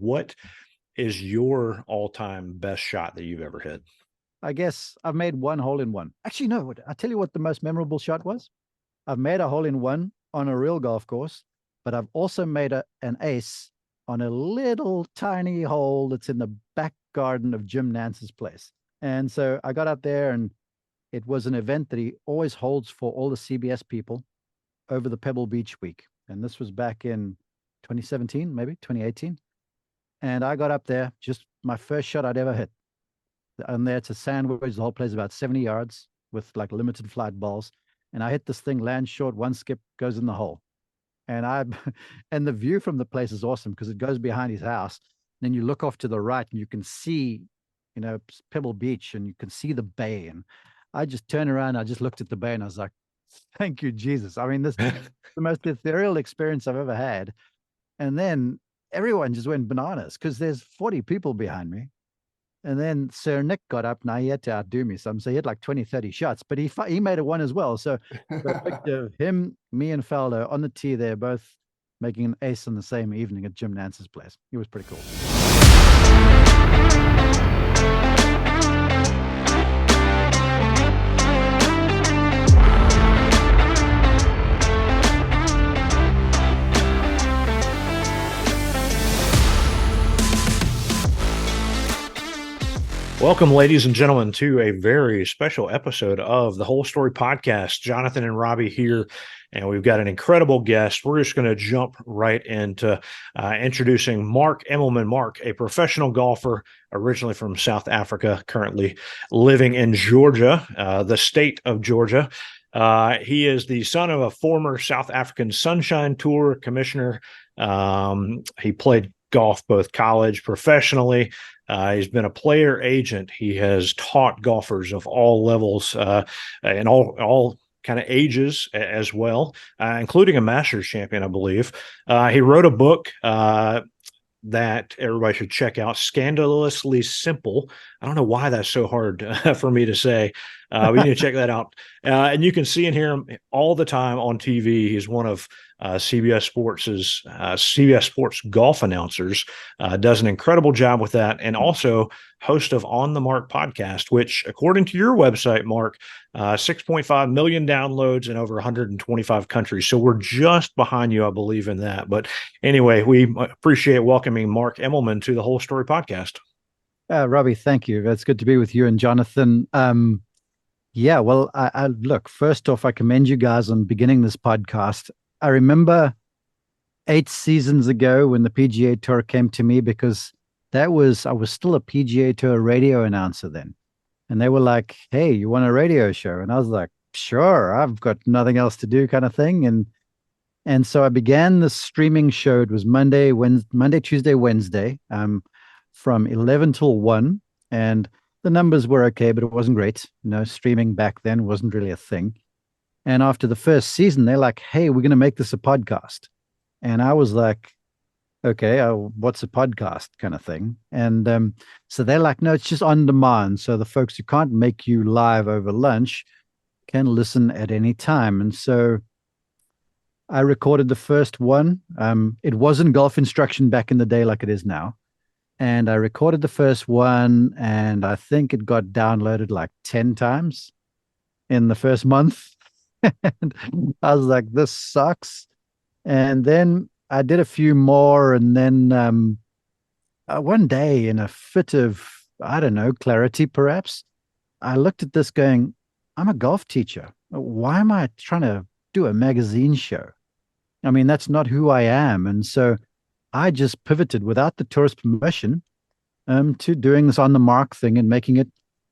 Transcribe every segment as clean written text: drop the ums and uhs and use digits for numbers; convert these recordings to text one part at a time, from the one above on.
What is your all-time best shot that you've ever hit? I guess I've made one hole in one. Actually, no, I'll tell you what the most memorable shot was. I've made a hole in one on a real golf course, but I've also made an ace on a little tiny hole that's in the back garden of Jim Nance's place. And so I got up there, and it was an event that he always holds for all the CBS people over the Pebble Beach week. And this was back in 2017, maybe 2018. And I got up there, just my first shot I'd ever hit. And there to sandwich. The whole place about 70 yards with like limited flight balls. And I hit this thing, land short, one skip, goes in the hole. And I and the view from the place is awesome because it goes behind his house. Then you look off to the right and you can see, Pebble Beach, and you can see the bay. And I just turned around, I just looked at the bay, and I was like, thank you, Jesus. I mean, this is the most ethereal experience I've ever had. And then everyone just went bananas because there's 40 people behind me. And then Sir Nick got up. Now he had to outdo me some. So he had like 20, 30 shots, but he made a one as well. So the picture of him, me, and Faldo on the tee there, both making an ace on the same evening at Jim Nance's place. It was pretty cool. Welcome, ladies and gentlemen, to a very special episode of the Whole Story Podcast. Jonathan and Robby here, and we've got an incredible guest. We're just going to jump right into introducing Mark Immelman. Mark, a professional golfer, originally from South Africa, currently living in Georgia, the state of Georgia. He is the son of a former South African Sunshine Tour commissioner. He played golf both college, professionally. He's been a player agent. He has taught golfers of all levels and all kind of ages as well, including a Masters champion, I believe. He wrote a book that everybody should check out, Scandalously Simple. I don't know why that's so hard for me to say. We need to check that out. And you can see and hear him all the time on TV. He's one of CBS Sports golf announcers, does an incredible job with that, and also host of On the Mark podcast, which, according to your website, Mark, 6.5 million downloads in over 125 countries. So we're just behind you, I believe, in that. But anyway, we appreciate welcoming Mark Immelman to the Whole Story Podcast. Robby, thank you. It's good to be with you and Jonathan. Yeah, well, I look, first off, I commend you guys on beginning this podcast. I remember 8 seasons ago when the PGA Tour came to me, because I was still a PGA Tour radio announcer then. And they were like, hey, you want a radio show? And I was like, sure, I've got nothing else to do, kind of thing. And so I began the streaming show. It was Monday, Tuesday, Wednesday, from 11 till 1. And the numbers were okay, but it wasn't great. Streaming back then wasn't really a thing. And after the first season, they're like, hey, we're going to make this a podcast. And I was like, okay, what's a podcast, kind of thing? And so they're like, no, it's just on demand. So the folks who can't make you live over lunch can listen at any time. And so I recorded the first one. It wasn't golf instruction back in the day like it is now. And I recorded the first one, and I think it got downloaded like 10 times in the first month. And I was like, this sucks. And then I did a few more. And then one day, in a fit of, I don't know, clarity perhaps, I looked at this going, I'm a golf teacher. Why am I trying to do a magazine show? I mean, that's not who I am. And so I just pivoted without the tourist permission to doing this On the Mark thing and making it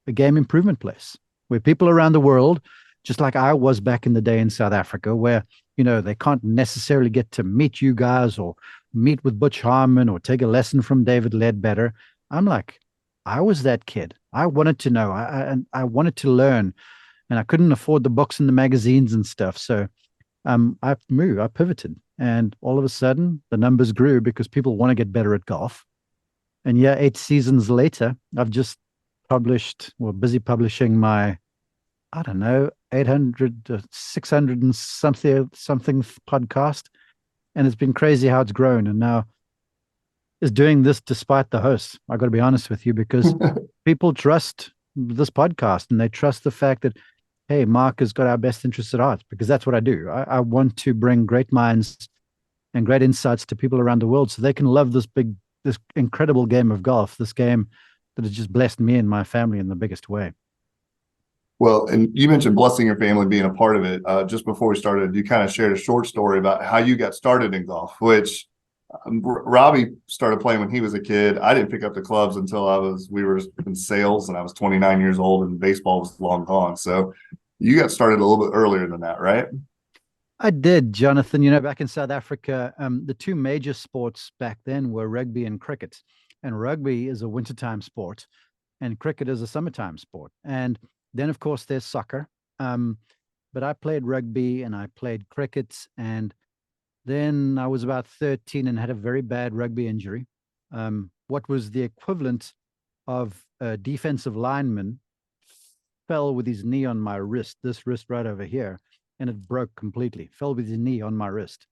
a game improvement place where people around the world, just like I was back in the day in South Africa, where, they can't necessarily get to meet you guys or meet with Butch Harmon or take a lesson from David Ledbetter. I'm like, I was that kid. I wanted to know. I wanted to learn, and I couldn't afford the books and the magazines and stuff. So I pivoted. And all of a sudden, the numbers grew because people want to get better at golf. And yeah, 8 seasons later, I've just busy publishing my, I don't know, 800, 600 and something podcast. And it's been crazy how it's grown. And now is doing this despite the host. I got to be honest with you because people trust this podcast and they trust the fact that, hey, Mark has got our best interests at heart because that's what I do. I want to bring great minds and great insights to people around the world so they can love this incredible game of golf, this game that has just blessed me and my family in the biggest way. Well, and you mentioned blessing your family being a part of it. Just before we started, you kind of shared a short story about how you got started in golf, which Robby started playing when he was a kid. I didn't pick up the clubs until we were in sales and I was 29 years old and baseball was long gone. So you got started a little bit earlier than that, right? I did, Jonathan. Back in South Africa, the two major sports back then were rugby and cricket. And rugby is a wintertime sport, and cricket is a summertime sport. And then, of course, there's soccer. But I played rugby and I played cricket. And then I was about 13 and had a very bad rugby injury. What was the equivalent of a defensive lineman fell with his knee on my wrist, this wrist right over here, and it broke completely, fell with his knee on my wrist.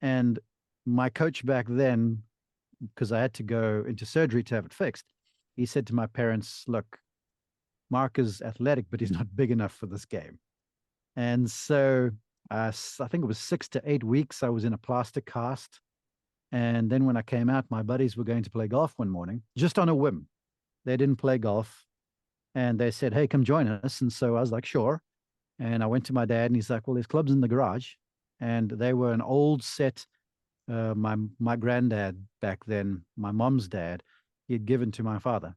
And my coach back then, because I had to go into surgery to have it fixed, he said to my parents, look, Mark is athletic, but he's not big enough for this game. And so I think it was 6 to 8 weeks, I was in a plastic cast. And then when I came out, my buddies were going to play golf one morning, just on a whim. They didn't play golf. And they said, hey, come join us. And so I was like, sure. And I went to my dad and he's like, well, there's clubs in the garage. And they were an old set. My granddad back then, my mom's dad, he had given to my father.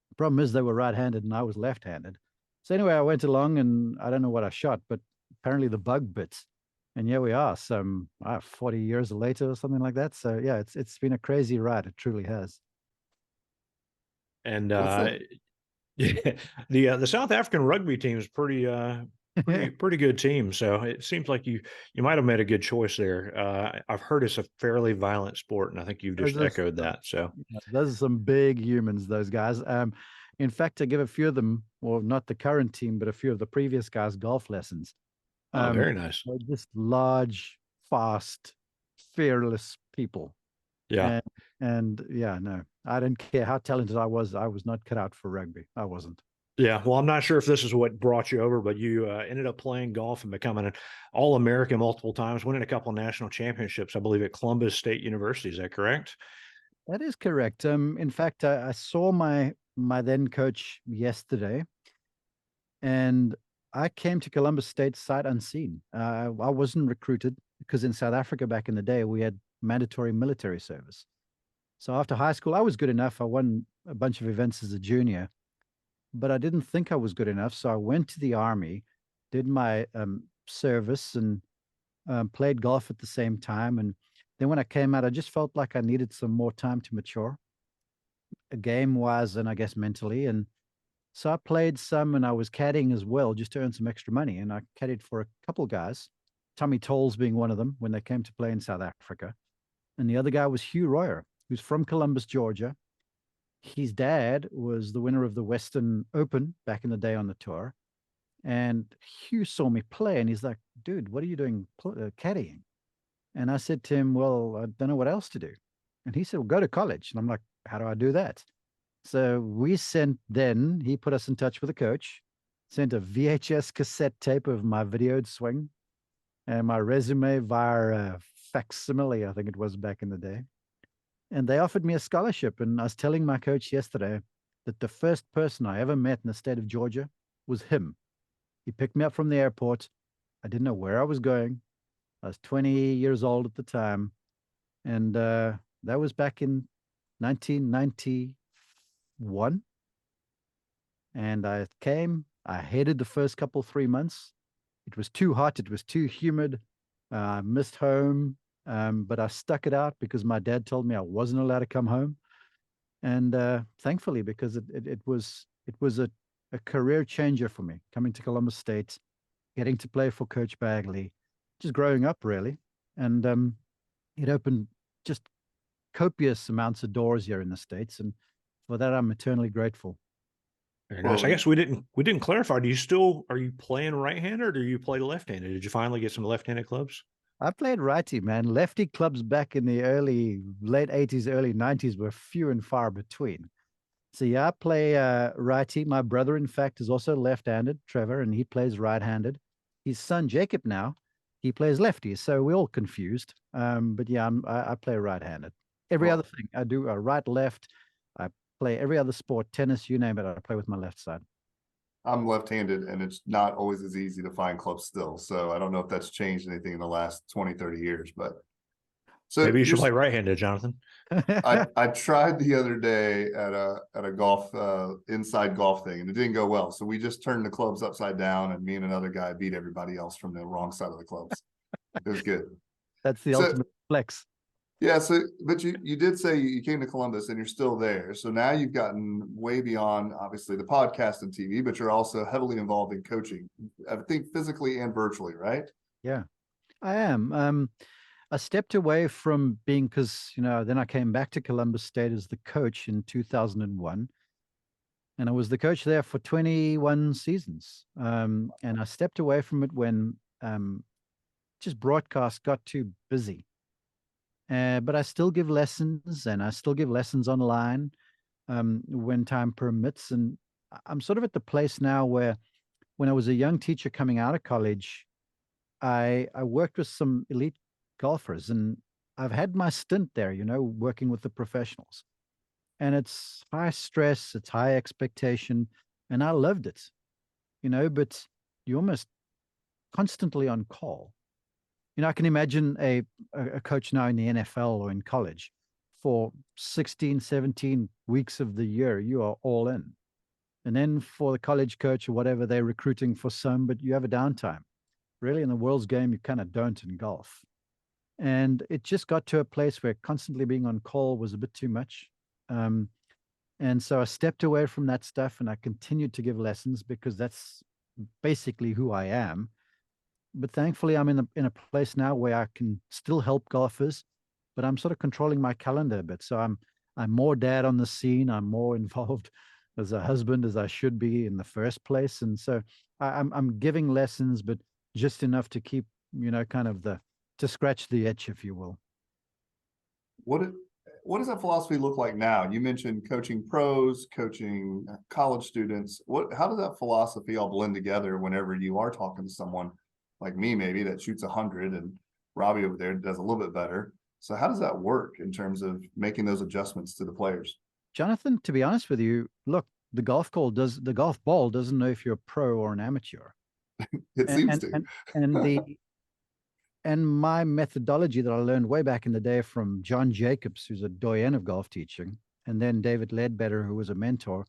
The problem is they were right-handed and I was left-handed. So anyway, I went along and I don't know what I shot, but apparently the bug bit. And here we are, some 40 years later or something like that. So yeah, it's been a crazy ride. It truly has. And What's that? yeah, the South African rugby team is pretty good team. So it seems like you might have made a good choice there. I've heard it's a fairly violent sport, and I think you've Those just are echoed that. So those are some big humans, those guys. In fact, I give a few of them, well, not the current team, but a few of the previous guys golf lessons. oh, Um, very nice. they're just large, fast, fearless people. Yeah. And and yeah, no, I didn't care how talented I was. I was not cut out for rugby. I wasn't. Yeah, well, I'm not sure if this is what brought you over, but you ended up playing golf and becoming an All-American multiple times, winning a couple of national championships, I believe, at Columbus State University. Is that correct? That is correct. In fact, I saw my then coach yesterday, and I came to Columbus State sight unseen. I wasn't recruited because in South Africa back in the day we had mandatory military service. So after high school, I was good enough. I won a bunch of events as a junior, but I didn't think I was good enough. So I went to the army, did my service, and played golf at the same time. And then when I came out, I just felt like I needed some more time to mature, game wise, and I guess mentally. And so I played some, and I was caddying as well, just to earn some extra money. And I caddied for a couple guys, Tommy Tolles being one of them when they came to play in South Africa, and the other guy was Hugh Royer, who's from Columbus, Georgia. His dad was the winner of the Western Open back in the day on the tour. And Hugh saw me play and he's like, dude, what are you doing caddying? And I said to him, well, I don't know what else to do. And he said, well, go to college. And I'm like, how do I do that? So he put us in touch with a coach, sent a VHS cassette tape of my videoed swing and my resume via facsimile, I think it was back in the day. And they offered me a scholarship. And I was telling my coach yesterday that the first person I ever met in the state of Georgia was him. He picked me up from the airport. I didn't know where I was going. I was 20 years old at the time. And that was back in 1991. And I hated the first couple, 3 months. It was too hot. It was too humid. I missed home. But I stuck it out because my dad told me I wasn't allowed to come home. And thankfully, because it was a career changer for me, coming to Columbus State, getting to play for Coach Bagley, just growing up really. And it opened just copious amounts of doors here in the States. And for that, I'm eternally grateful. Very nice. Well, I guess we didn't clarify. Are you playing right-handed or do you play left-handed? Did you finally get some left-handed clubs? I played righty, man. Lefty clubs back in the late 80s, early 90s were few and far between. So yeah, I play righty. My brother, in fact, is also left-handed, Trevor, and he plays right-handed. His son Jacob now, he plays lefty. So we're all confused. But yeah, I play right-handed. Every other Well, thing I do, right, left. I play every other sport, tennis, you name it. I play with my left side. I'm left-handed and it's not always as easy to find clubs still. So I don't know if that's changed anything in the last 20, 30 years, but so Maybe you should you're play right-handed, Jonathan. I tried the other day at a golf inside golf thing and it didn't go well. So we just turned the clubs upside down and me and another guy beat everybody else from the wrong side of the clubs. It was good. That's the So ultimate flex. yeah, so but you did say you came to Columbus and you're still there. So now you've gotten way beyond obviously the podcast and TV, but you're also heavily involved in coaching. I think physically and virtually, right? Yeah, I am. I stepped away from being because, then I came back to Columbus State as the coach in 2001. And I was the coach there for 21 seasons. And I stepped away from it when just broadcast got too busy. But I still give lessons and I still give lessons online when time permits. And I'm sort of at the place now where when I was a young teacher coming out of college, I worked with some elite golfers and I've had my stint there, working with the professionals. And it's high stress, it's high expectation, and I loved it, but you're almost constantly on call. I can imagine a coach now in the NFL or in college for 16, 17 weeks of the year, you are all in. And then for the college coach or whatever, they're recruiting for some, but you have a downtime. Really, in the world's game, you kind of don't in golf. And it just got to a place where constantly being on call was a bit too much. Um, and so I stepped away from that stuff and I continued to give lessons because that's basically who I am. But thankfully, I'm in a place now where I can still help golfers, but I'm sort of controlling my calendar a bit. So I'm more dad on the scene. I'm more involved as a husband as I should be in the first place. And so I'm giving lessons, but just enough to keep, kind of to scratch the itch, if you will. What does that philosophy look like now? You mentioned coaching pros, coaching college students. How does that philosophy all blend together whenever you are talking to someone like me, maybe that shoots 100 and Robby over there does a little bit better? So how does that work in terms of making those adjustments to the players? Jonathan, to be honest with you, look, the golf ball doesn't know if you're a pro or an amateur. It seems to. And my methodology that I learned way back in the day from John Jacobs, who's a doyen of golf teaching, and then David Ledbetter, who was a mentor,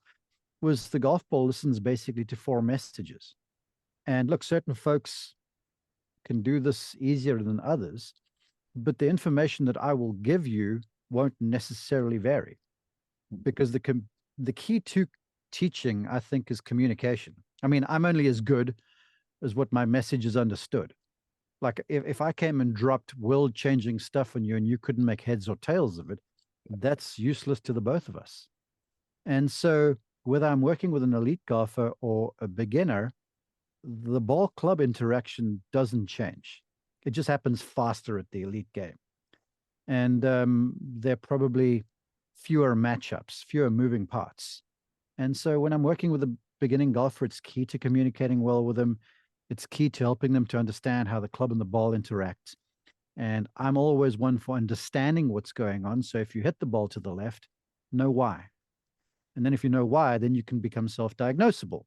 was the golf ball listens basically to 4 messages. And look, certain folks can do this easier than others, but the information that I will give you won't necessarily vary because the key to teaching, I think, is communication. I mean, I'm only as good as what my message is understood. Like if I came and dropped world-changing stuff on you and you couldn't make heads or tails of it, that's useless to the both of us. And so whether I'm working with an elite golfer or a beginner, the ball club interaction doesn't change. It just happens faster at the elite game. And there are probably fewer matchups, fewer moving parts. And so when I'm working with a beginning golfer, it's key to communicating well with them. It's key to helping them to understand how the club and the ball interact. And I'm always one for understanding what's going on. So if you hit the ball to the left, know why. And then if you know why, then you can become self-diagnosable.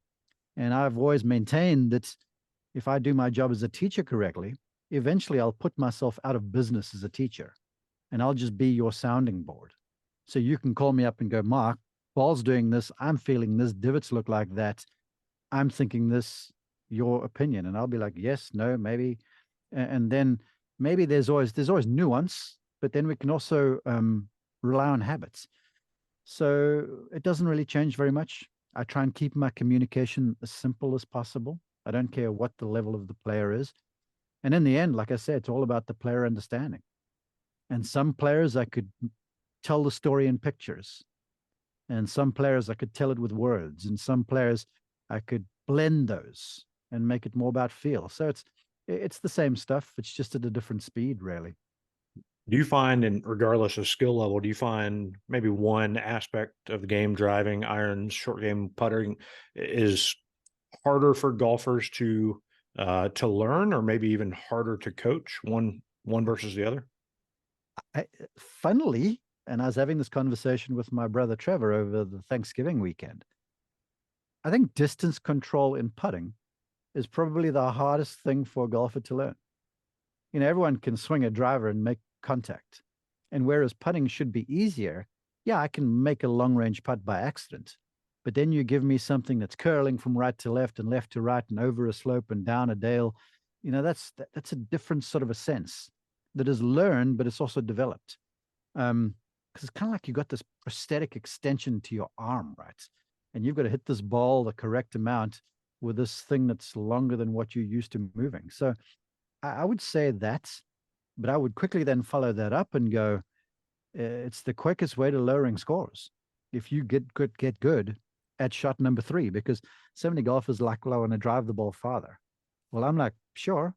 And I've always maintained that if I do my job as a teacher correctly, eventually I'll put myself out of business as a teacher and I'll just be your sounding board. So you can call me up and go, Mark, ball's doing this. I'm feeling this. Divots look like that. I'm thinking this, your opinion. And I'll be like, yes, no, maybe. And then maybe there's always nuance, but then we can also rely on habits. So it doesn't really change very much. I try and keep my communication as simple as possible. I don't care what the level of the player is. And in the end, like I said, it's all about the player understanding. And some players I could tell the story in pictures. And some players I could tell it with words. And some players I could blend those and make it more about feel. So It's the same stuff. It's just at a different speed, really. Do you find, and regardless of skill level, do you find maybe one aspect of the game, driving, irons, short game putting, is harder for golfers to learn, or maybe even harder to coach one versus the other? Funnily, and I was having this conversation with my brother Trevor over the Thanksgiving weekend. I think distance control in putting is probably the hardest thing for a golfer to learn. Everyone can swing a driver and make contact. And whereas putting should be easier, yeah, I can make a long range putt by accident. But then you give me something that's curling from right to left and left to right and over a slope and down a dale. That's a different sort of a sense that is learned, but it's also developed. Because it's kind of like you got this prosthetic extension to your arm, right? And you've got to hit this ball the correct amount with this thing that's longer than what you're used to moving. So I would say that, but I would quickly then follow that up and go, it's the quickest way to lowering scores. If you get good at shot number 3, because so many golfers like, well, I want to drive the ball farther. Well, I'm like, sure,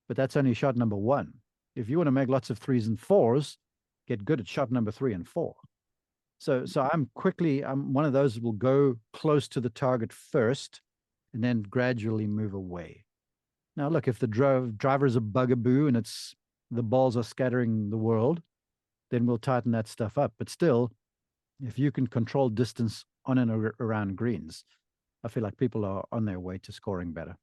but that's only shot number 1. If you want to make lots of 3s and 4s, get good at shot number 3 and 4. So I'm one of those that will go close to the target first and then gradually move away. Now, look, if the driver is a bugaboo and the balls are scattering the world, then we'll tighten that stuff up. But still, if you can control distance on and around greens, I feel like people are on their way to scoring better.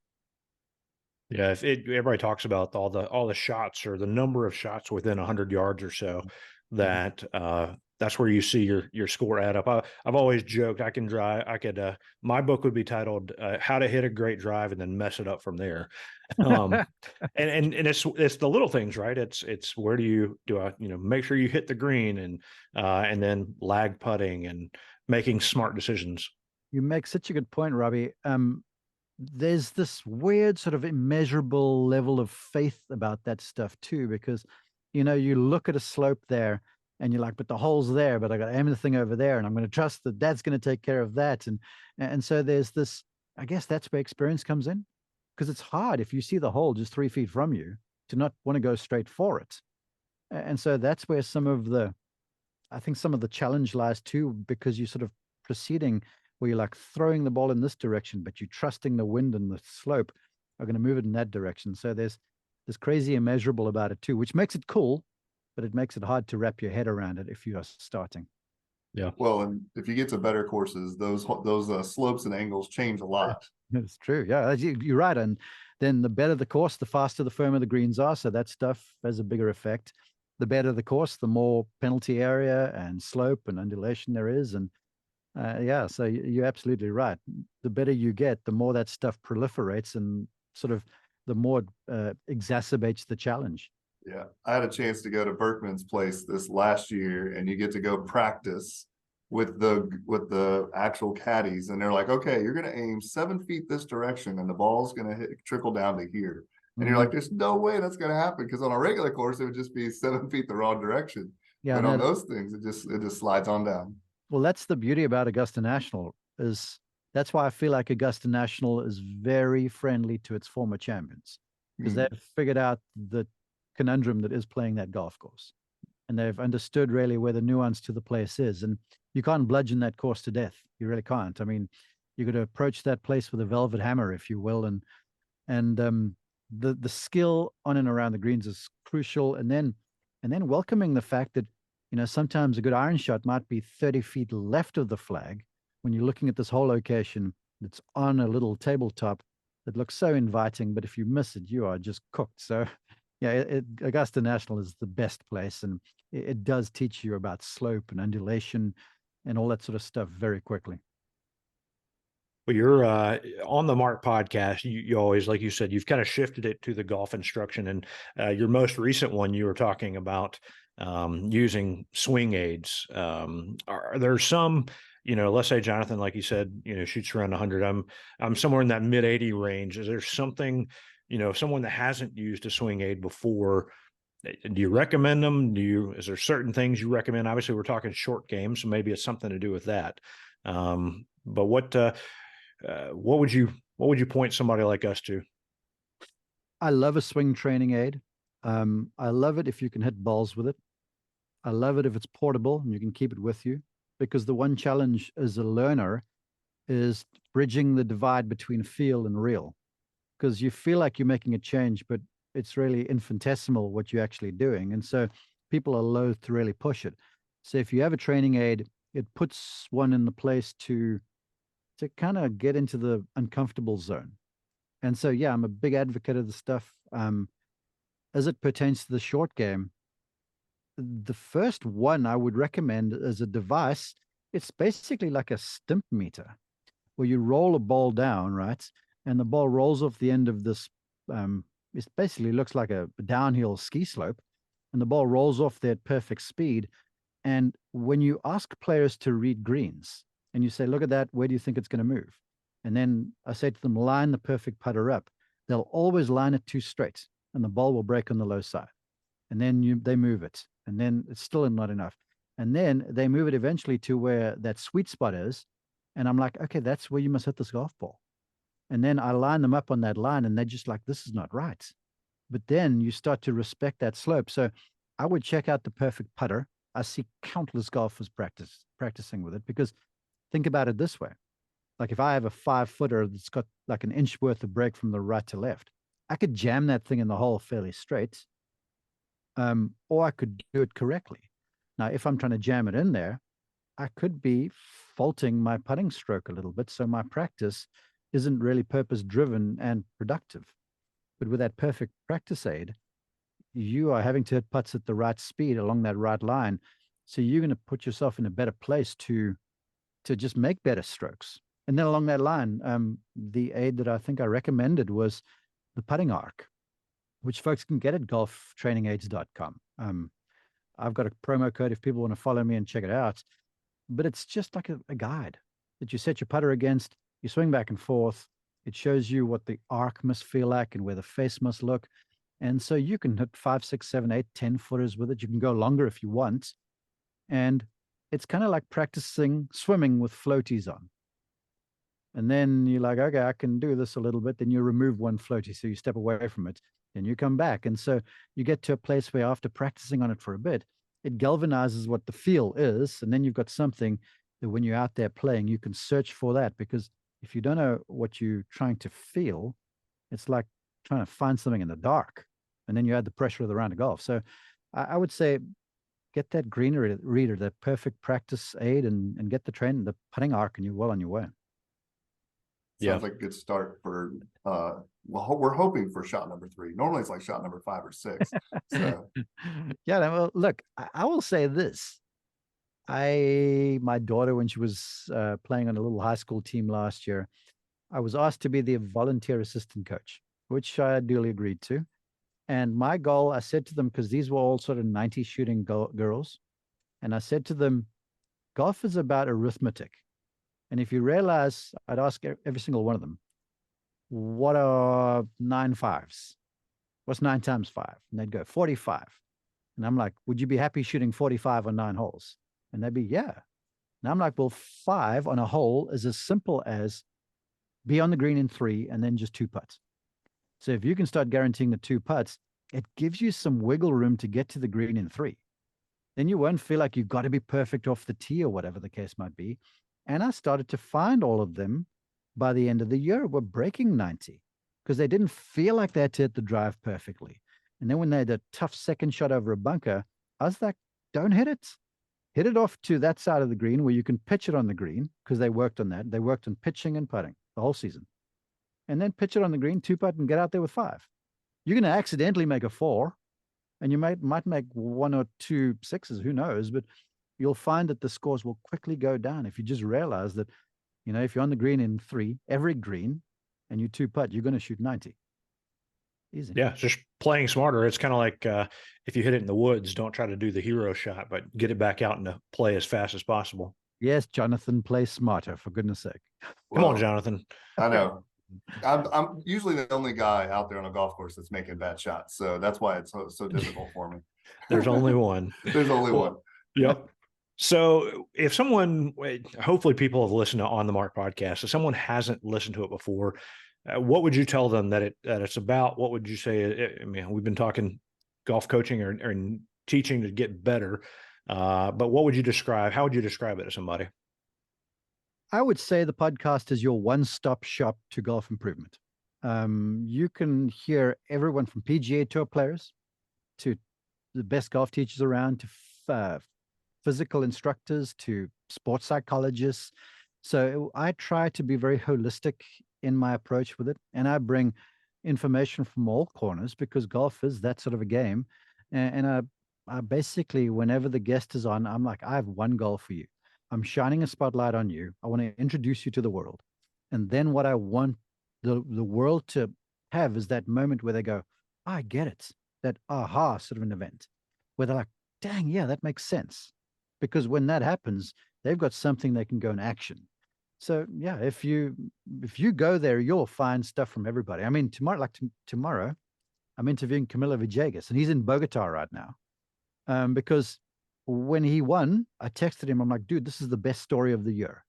Yeah, everybody talks about all the shots, or the number of shots within 100 yards or so, that that's where you see your score add up. I've always joked I could my book would be titled "How to Hit a Great Drive and Then Mess It Up from There." And it's the little things, right? It's where do I make sure you hit the green, and then lag putting and making smart decisions. You make such a good point, Robby. There's this weird sort of immeasurable level of faith about that stuff too, because you look at a slope there and you're like, but the hole's there, but I got to aim the thing over there, and I'm going to trust that that's going to take care of that. And so there's this, I guess that's where experience comes in, because it's hard if you see the hole just 3 feet from you to not want to go straight for it. And so that's where some of the challenge lies too, because you're sort of proceeding where you're like throwing the ball in this direction, but you're trusting the wind and the slope are going to move it in that direction. So there's this crazy immeasurable about it too, which makes it cool, but it makes it hard to wrap your head around it if you are starting. Yeah. Well, and if you get to better courses, those slopes and angles change a lot. It's true. Yeah, you're right. And then the better the course, the faster, the firmer the greens are. So that stuff has a bigger effect. The better the course, the more penalty area and slope and undulation there is. And so you're absolutely right. The better you get, the more that stuff proliferates and sort of the more exacerbates the challenge. Yeah. I had a chance to go to Berkman's place this last year, and you get to go practice with the actual caddies. And they're like, okay, you're going to aim 7 feet this direction and the ball's going to trickle down to here. And you're like, there's no way that's going to happen, because on a regular course, it would just be 7 feet the wrong direction. Yeah, but on those things, it just slides on down. Well, that's the beauty about Augusta National, is that's why I feel like Augusta National is very friendly to its former champions, because they've figured out the conundrum that is playing that golf course, and they've understood really where the nuance to the place is. And you can't bludgeon that course to death. You really can't. I mean, you got to approach that place with a velvet hammer, if you will, and the skill on and around the greens is crucial. And then welcoming the fact that sometimes a good iron shot might be 30 feet left of the flag when you're looking at this whole location that's on a little tabletop that looks so inviting, but if you miss it, you are just cooked. So yeah, Augusta National is the best place, and it does teach you about slope and undulation and all that sort of stuff very quickly. Well, you're on the Mark podcast. You always, like you said, you've kind of shifted it to the golf instruction, and your most recent one, you were talking about using swing aids. Are there some, let's say Jonathan, like you said, shoots around 100. I'm somewhere in that mid 80 range. Is there something, someone that hasn't used a swing aid before, do you recommend them? Is there certain things you recommend? Obviously, we're talking short games, so maybe it's something to do with that. But what would you point somebody like us to? I love a swing training aid. I love it if you can hit balls with it. I love it if it's portable and you can keep it with you, because the one challenge as a learner is bridging the divide between feel and real, because you feel like you're making a change, but it's really infinitesimal what you're actually doing. And so people are loath to really push it. So if you have a training aid, it puts one in the place to kind of get into the uncomfortable zone. And so, yeah, I'm a big advocate of the stuff. As it pertains to the short game, the first one I would recommend as a device, it's basically like a stimp meter where you roll a ball down, right? And the ball rolls off the end of this. It basically looks like a downhill ski slope, and the ball rolls off there at perfect speed. And when you ask players to read greens and you say, look at that, where do you think it's going to move? And then I say to them, line the perfect putter up. They'll always line it too straight and the ball will break on the low side. And then they move it. And then it's still not enough. And then they move it eventually to where that sweet spot is. And I'm like, okay, that's where you must hit this golf ball. And then I line them up on that line and they're just like, this is not right. But then you start to respect that slope. So I would check out the perfect putter. I see countless golfers practicing with it, because think about it this way. Like if I have a 5-footer that's got like an inch worth of break from the right to left, I could jam that thing in the hole fairly straight. Or I could do it correctly. Now, if I'm trying to jam it in there, I could be faulting my putting stroke a little bit. So my practice isn't really purpose driven and productive. But with that perfect practice aid, you are having to hit putts at the right speed along that right line. So you're going to put yourself in a better place to just make better strokes. And then along that line, the aid that I think I recommended was the putting arc, which folks can get at golftrainingaids.com. I've got a promo code if people want to follow me and check it out. But it's just like a guide that you set your putter against, you swing back and forth. It shows you what the arc must feel like and where the face must look. And so you can hit 5, 6, 7, 8, 10 footers with it. You can go longer if you want. And it's kind of like practicing swimming with floaties on. And then you're like, okay, I can do this a little bit. Then you remove one floaty. So you step away from it. Then you come back. And so you get to a place where after practicing on it for a bit, it galvanizes what the feel is. And then you've got something that when you're out there playing, you can search for that. Because if you don't know what you're trying to feel, it's like trying to find something in the dark. And then you add the pressure of the round of golf. So I would say get that green reader, that perfect practice aid, and get the training, the putting arc, and you're well on your way. Sounds like a good start for well, we're hoping for shot number 3. Normally it's like shot number 5 or 6. So yeah, well, look, I will say this. My daughter, when she was playing on a little high school team last year, I was asked to be the volunteer assistant coach, which I duly agreed to. And my goal, I said to them, because these were all sort of 90 shooting girls, and I said to them, golf is about arithmetic. And if you realize, I'd ask every single one of them, what are 9 5s? What's 9 times 5? And they'd go 45. And I'm like, would you be happy shooting 45 on 9 holes? And they'd be, yeah. And I'm like, well, 5 on a hole is as simple as be on the green in 3 and then just 2 putts. So if you can start guaranteeing the 2 putts, it gives you some wiggle room to get to the green in 3. Then you won't feel like you've got to be perfect off the tee or whatever the case might be. And I started to find all of them by the end of the year were breaking 90 because they didn't feel like they had to hit the drive perfectly. And then when they had a tough second shot over a bunker, I was like, don't hit it. Hit it off to that side of the green where you can pitch it on the green, because they worked on that. They worked on pitching and putting the whole season. And then pitch it on the green, 2-putt, and get out there with 5. You're going to accidentally make a 4, and you might make 1 or 2 6s, who knows, but you'll find that the scores will quickly go down if you just realize that, if you're on the green in 3, every green, and you 2-putt, you're going to shoot 90. Easy. Yeah, just playing smarter. It's kind of like if you hit it in the woods, don't try to do the hero shot, but get it back out and play as fast as possible. Yes, Jonathan, play smarter, for goodness sake. Come on, Jonathan. I know. I'm usually the only guy out there on a golf course that's making bad shots, so that's why it's so difficult for me. There's only one. There's only one. Yep. So if someone, hopefully people have listened to On the Mark podcast, if someone hasn't listened to it before, What would you tell them that it's about? What would you say? I mean, we've been talking golf coaching or teaching to get better, but what would you describe? How would you describe it to somebody? I would say the podcast is your one-stop shop to golf improvement. You can hear everyone from PGA Tour players to the best golf teachers around to physical instructors to sports psychologists. So I try to be very holistic in my approach with it, and I bring information from all corners because golf is that sort of a game. And I basically, whenever the guest is on, I'm like, I have one goal for you. I'm shining a spotlight on you. I want to introduce you to the world. And then what I want the world to have is that moment where they go, I get it. That aha sort of an event where they're like, dang, yeah, that makes sense. Because when that happens, they've got something they can go in action. So yeah, if you go there, you'll find stuff from everybody. I mean, tomorrow, I'm interviewing Camilo Villegas, and he's in Bogota right now. Because when he won, I texted him. I'm like, dude, this is the best story of the year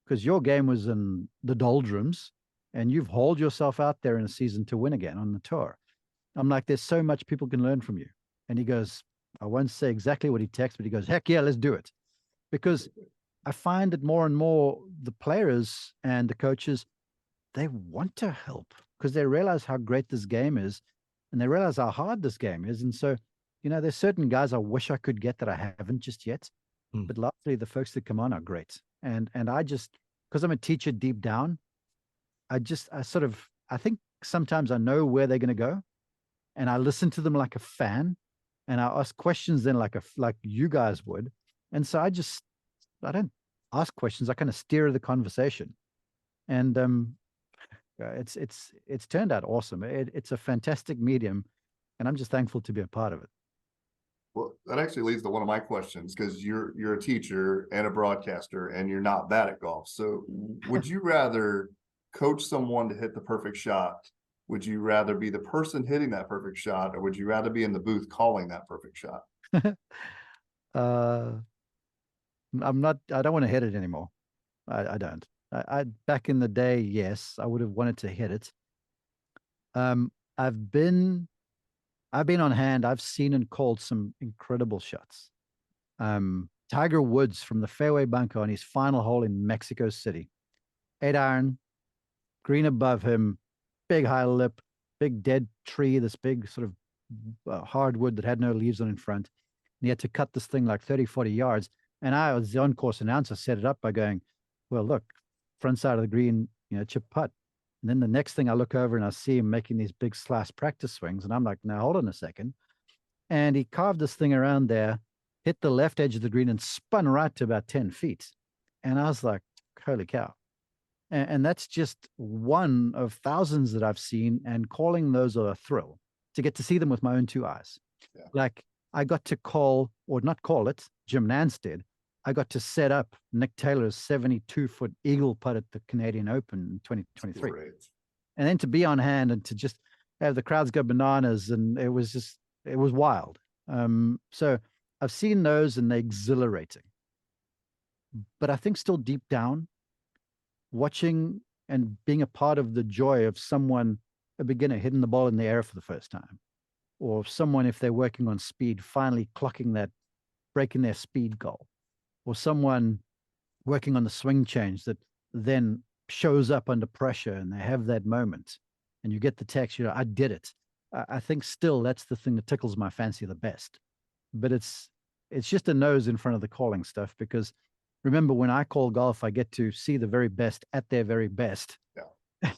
because your game was in the doldrums, and you've hauled yourself out there in a season to win again on the tour. I'm like, there's so much people can learn from you. And he goes, I won't say exactly what he texted, but he goes, heck yeah, let's do it. Because I find that more and more the players and the coaches, they want to help because they realize how great this game is and they realize how hard this game is. And so, there's certain guys I wish I could get that I haven't just yet. But largely the folks that come on are great. And I just, because I'm a teacher deep down, I think sometimes I know where they're going to go and I listen to them like a fan and I ask questions then like you guys would. And so I don't ask questions. I kind of steer the conversation, and it's turned out awesome. It's a fantastic medium, and I'm just thankful to be a part of it. Well, that actually leads to one of my questions because you're a teacher and a broadcaster, and you're not bad at golf. So, would you rather coach someone to hit the perfect shot? Would you rather be the person hitting that perfect shot, or would you rather be in the booth calling that perfect shot? uh, I don't want to hit it anymore. I don't. I back in the day, yes, I would have wanted to hit it. Um, I've been on hand. I've seen and called some incredible shots. Tiger Woods from the fairway bunker on his final hole in Mexico City, 8-iron, green above him, big high lip, big dead tree, this big sort of hardwood that had no leaves on in front. And he had to cut this thing like 30, 40 yards. And I, as the on-course announcer, set it up by going, well, look, front side of the green, chip putt. And then the next thing I look over and I see him making these big slash practice swings. And I'm like, now hold on a second. And he carved this thing around there, hit the left edge of the green and spun right to about 10 feet. And I was like, holy cow. And that's just one of thousands that I've seen. And calling those are a thrill to get to see them with my own two eyes. Yeah. Like I got to call, or not call it, Jim Nantz did. I got to set up Nick Taylor's 72-foot eagle putt at the Canadian Open in 2023. Great. And then to be on hand and to just have the crowds go bananas. And it was wild. So I've seen those and they're exhilarating. But I think still deep down, watching and being a part of the joy of someone, a beginner, hitting the ball in the air for the first time, or someone, if they're working on speed, finally clocking that, breaking their speed goal, or someone working on the swing change that then shows up under pressure and they have that moment and you get the text, I did it. I think still that's the thing that tickles my fancy the best. But it's just a nose in front of the calling stuff, because remember, when I call golf, I get to see the very best at their very best. Yeah.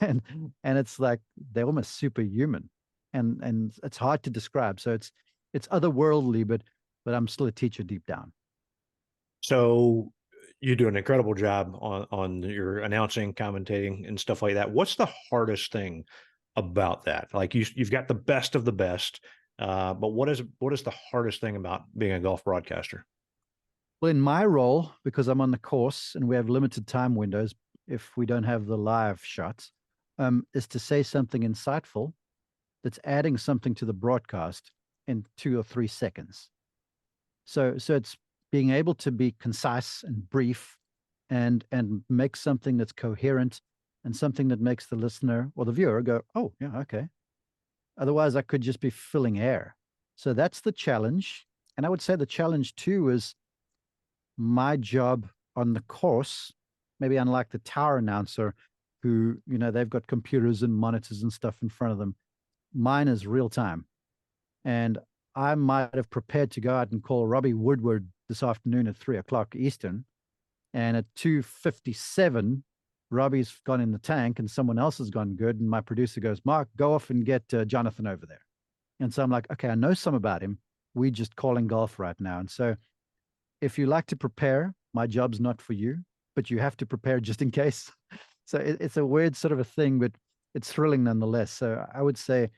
And it's like they're almost superhuman. And it's hard to describe. So it's otherworldly, but I'm still a teacher deep down. So you do an incredible job on your announcing, commentating, and stuff like that. What's the hardest thing about that? Like you've got the best of the best, but what is the hardest thing about being a golf broadcaster? Well, in my role, because I'm on the course and we have limited time windows, if we don't have the live shots, is to say something insightful that's adding something to the broadcast in 2 or 3 seconds. So it's being able to be concise and brief and make something that's coherent and something that makes the listener or the viewer go, oh, yeah, okay. Otherwise, I could just be filling air. So that's the challenge. And I would say the challenge too is my job on the course, maybe unlike the tower announcer who, they've got computers and monitors and stuff in front of them. Mine is real time. And I might have prepared to go out and call Robbie Woodward this afternoon at 3:00 Eastern. And at 2:57, Robbie's gone in the tank and someone else has gone good. And my producer goes, Mark, go off and get Jonathan over there. And so I'm like, okay, I know some about him. We just calling golf right now. And so if you like to prepare, my job's not for you, but you have to prepare just in case. So it's a weird sort of a thing, but it's thrilling nonetheless. So I would say,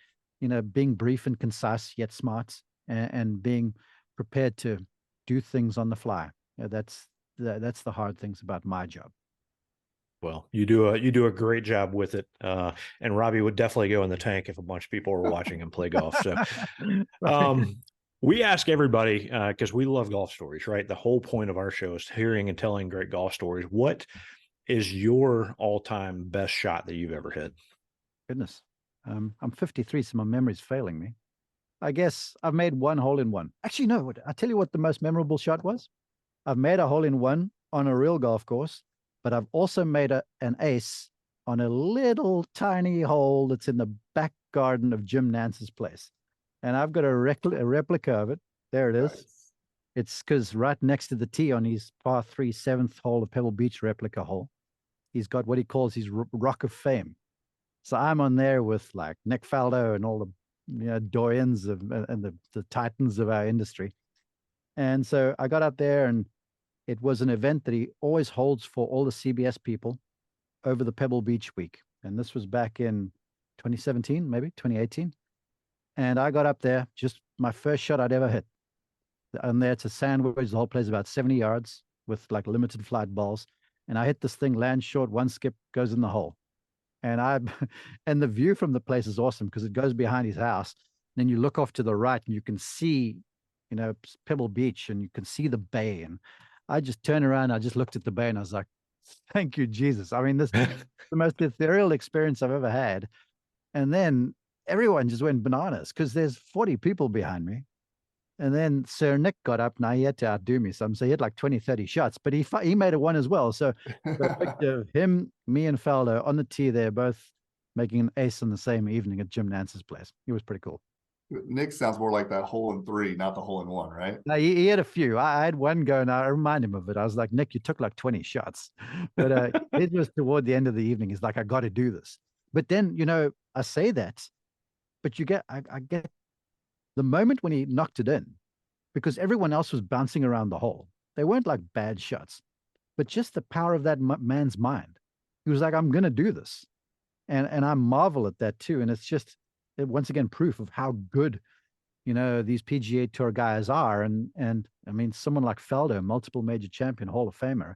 being brief and concise yet smart, and being prepared to do things on the fly. That's the hard things about my job. Well, you do a great job with it, and Robbie would definitely go in the tank if a bunch of people were watching him play golf. So, we ask everybody because we love golf stories, right? The whole point of our show is hearing and telling great golf stories. What is your all-time best shot that you've ever hit? Goodness, I'm 53, so my memory's failing me. I guess I've made one hole in one. Actually, no. I tell you what, the most memorable shot was. I've made a hole in one on a real golf course, but I've also made an ace on a little tiny hole that's in the back garden of Jim Nance's place. And I've got a replica of it. There it is. Nice. It's because right next to the tee on his par 3 7th hole of Pebble Beach replica hole, he's got what he calls his Rock of Fame. So I'm on there with like Nick Faldo and all the doyens and the titans of our industry. And so I got up there, and it was an event that he always holds for all the CBS people over the Pebble Beach week. And this was back in 2017, maybe 2018. And I got up there, just my first shot I'd ever hit. And there it's a sandwich. The whole place is about 70 yards with like limited flight balls. And I hit this thing, land short, one skip, goes in the hole. And and the view from the place is awesome because it goes behind his house. Then you look off to the right and you can see, Pebble Beach, and you can see the bay. And I just turned around, I just looked at the bay, and I was like, thank you, Jesus. I mean, this is the most ethereal experience I've ever had. And then everyone just went bananas because there's 40 people behind me. And then Sir Nick got up. Now he had to outdo me some. So he had like 20, 30 shots, but he made a one as well. So him, me, and Faldo on the tee there, both making an ace on the same evening at Jim Nance's place. It was pretty cool. Nick sounds more like that hole in 3, not the hole in 1, right? No, he had a few. I had one go, and I remind him of it. I was like, Nick, you took like 20 shots. But it was toward the end of the evening. He's like, I got to do this. But then, I say that, but I get the moment when he knocked it in, because everyone else was bouncing around the hole. They weren't like bad shots, but just the power of that man's mind. He was like, I'm going to do this. And I marvel at that too. And it's just, once again, proof of how good, these PGA Tour guys are. And I mean, someone like Faldo, multiple major champion, Hall of Famer,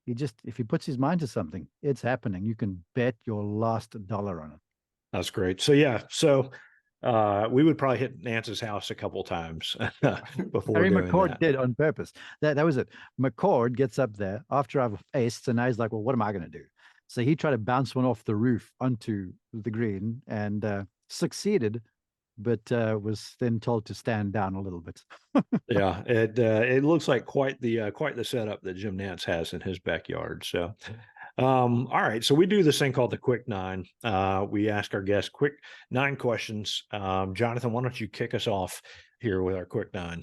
if he puts his mind to something, it's happening. You can bet your last dollar on it. That's great. So, yeah. So, we would probably hit Nance's house a couple times before Harry doing McCord that. did on purpose. That was it. McCord gets up there after I've aced, and now he's like, well, what am I going to do? So he tried to bounce one off the roof onto the green and succeeded, but was then told to stand down a little bit. Yeah, it looks like quite the setup that Jim Nance has in his backyard. So, all right. So we do this thing called the Quick Nine. We ask our guests quick 9 questions. Jonathan, why don't you kick us off here with our Quick 9?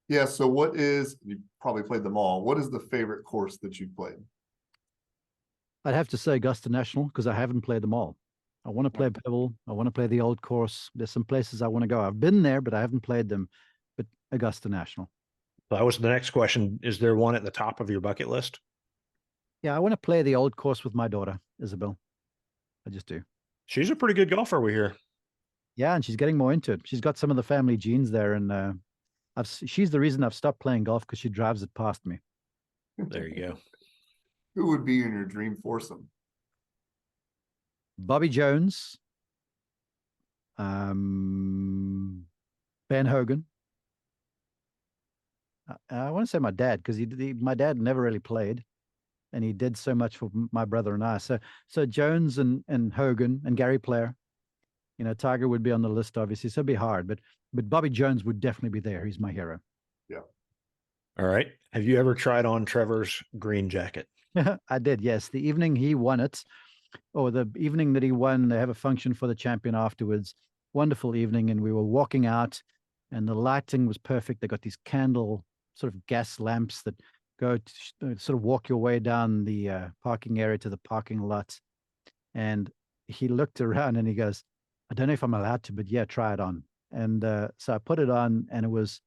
Yeah. So you probably played them all. What is the favorite course that you've played? I'd have to say Augusta National because I haven't played them all. I want to play Pebble. I want to play the old course. There's some places I want to go. I've been there, but I haven't played them. But Augusta National. That was the next question. Is there one at the top of your bucket list? Yeah, I want to play the old course with my daughter, Isabel. I just do. She's a pretty good golfer, we hear. Yeah, and she's getting more into it. She's got some of the family genes there, and she's the reason I've stopped playing golf because she drives it past me. There you go. Who would be in your dream foursome? Bobby Jones, Ben Hogan. I want to say my dad because my dad never really played, and he did so much for my brother and I. So Jones and Hogan and Gary Player, Tiger would be on the list, obviously. So it'd be hard, but Bobby Jones would definitely be there. He's my hero. Yeah. All right. Have you ever tried on Trevor's green jacket? I did, yes. The evening he won it, or the evening that he won, they have a function for the champion afterwards. Wonderful evening, and we were walking out, and the lighting was perfect. They got these candle sort of gas lamps that go to sort of walk your way down the parking area to the parking lot. And he looked around and he goes, I don't know if I'm allowed to, but yeah, try it on. And so I put it on, and it was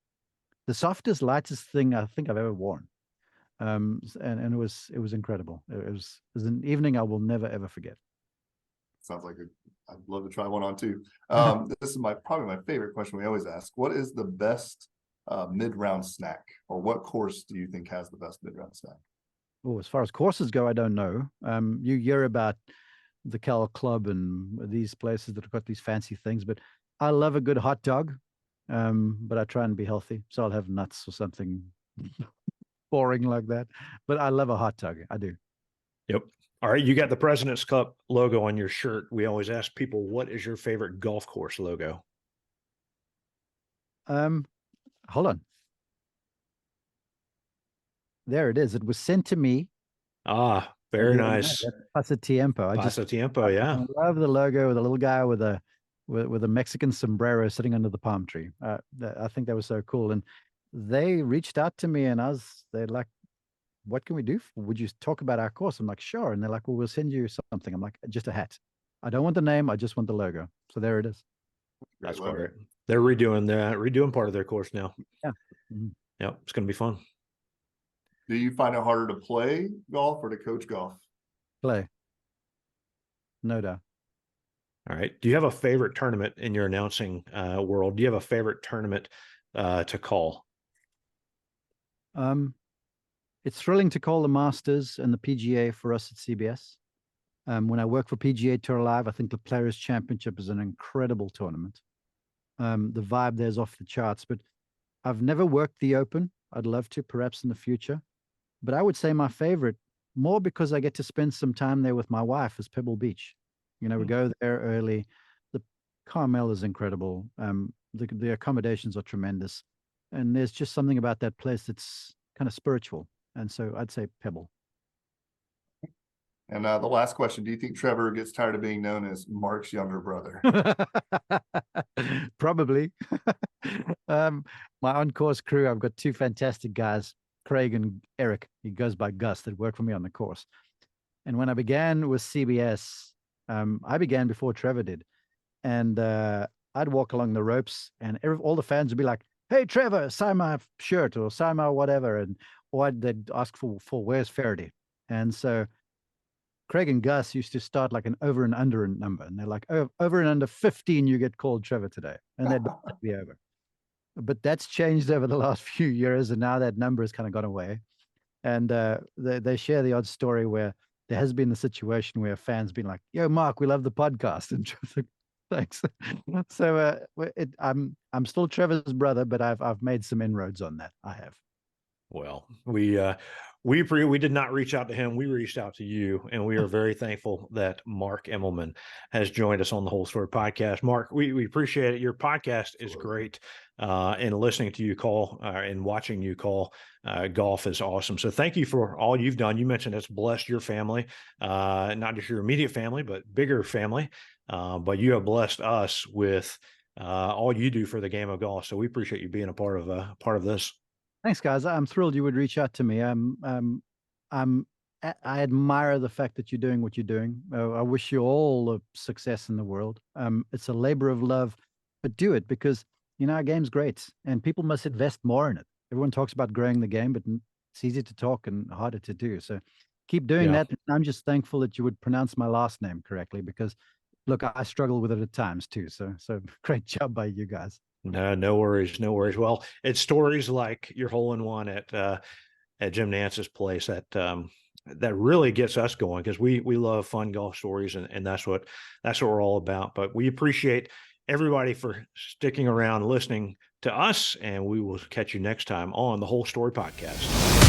the softest, lightest thing I think I've ever worn. And it was incredible. It was an evening I will never ever forget. Sounds like I'd love to try one on too. This is probably my favorite question we always ask. What is the best mid-round snack, or what course do you think has the best mid-round snack? Oh, as far as courses go, I don't know. You hear about the Cal Club and these places that have got these fancy things, but I love a good hot dog. But I try and be healthy, so I'll have nuts or something boring like that. But I love a hot dog. I do. Yep. All right. You got the President's Cup logo on your shirt. We always ask people, what is your favorite golf course logo? Hold on. There it is. It was sent to me. Ah, very nice. Pasatiempo. Pasatiempo, yeah. I love the logo with a little guy with a Mexican sombrero sitting under the palm tree. I think that was so cool. And they reached out to me, and they're like, what can we do? Would you talk about our course? I'm like, sure. And they're like, well, we'll send you something. I'm like, just a hat. I don't want the name. I just want the logo. So there it is. That's great. They're redoing part of their course now. Yeah. Mm-hmm. Yeah. It's going to be fun. Do you find it harder to play golf or to coach golf? Play. No doubt. All right. Do you have a favorite tournament in your announcing world? Do you have a favorite tournament to call? It's thrilling to call the Masters and the PGA for us at CBS. When I work for PGA Tour Live, I think the Players' Championship is an incredible tournament. The vibe there's off the charts, but I've never worked the Open. I'd love to, perhaps in the future. But I would say my favorite, more because I get to spend some time there with my wife, is Pebble Beach. We go there early. The Carmel is incredible. The accommodations are tremendous. And there's just something about that place that's kind of spiritual. And so I'd say Pebble. And the last question, do you think Trevor gets tired of being known as Mark's younger brother? Probably. My on-course crew, I've got two fantastic guys, Craig and Eric. He goes by Gus, that work for me on the course. And when I began with CBS, I began before Trevor did. And I'd walk along the ropes, and all the fans would be like, hey, Trevor, sign my shirt or sign my whatever. Or they'd ask for where's Faraday? And so Craig and Gus used to start like an over and under number. And they're like, oh, over and under 15, you get called Trevor today. And they'd be over. But that's changed over the last few years. And now that number has kind of gone away. And they share the odd story where there has been the situation where fans been like, yo, Mark, we love the podcast. And Trevor's like, thanks. So I'm still Trevor's brother, but I've made some inroads on that. I have. Well, we did not reach out to him. We reached out to you, and we are very thankful that Mark Immelman has joined us on the Whole Story podcast. Mark, we appreciate it. Your podcast is great, and listening to you call and watching you call golf is awesome. So thank you for all you've done. You mentioned it's blessed your family, not just your immediate family, but bigger family. But you have blessed us with all you do for the game of golf. So we appreciate you being a part of this. Thanks, guys. I'm thrilled you would reach out to me. I admire the fact that you're doing what you're doing. I wish you all the success in the world. It's a labor of love, but do it because, our game's great and people must invest more in it. Everyone talks about growing the game, but it's easy to talk and harder to do. So keep doing that. I'm just thankful that you would pronounce my last name correctly because, look, I struggle with it at times too. So great job by you guys. No worries. Well, it's stories like your hole-in-one at Jim Nance's place that really gets us going because we love fun golf stories and that's what we're all about. But we appreciate everybody for sticking around, listening to us, and we will catch you next time on the Whole Story Podcast.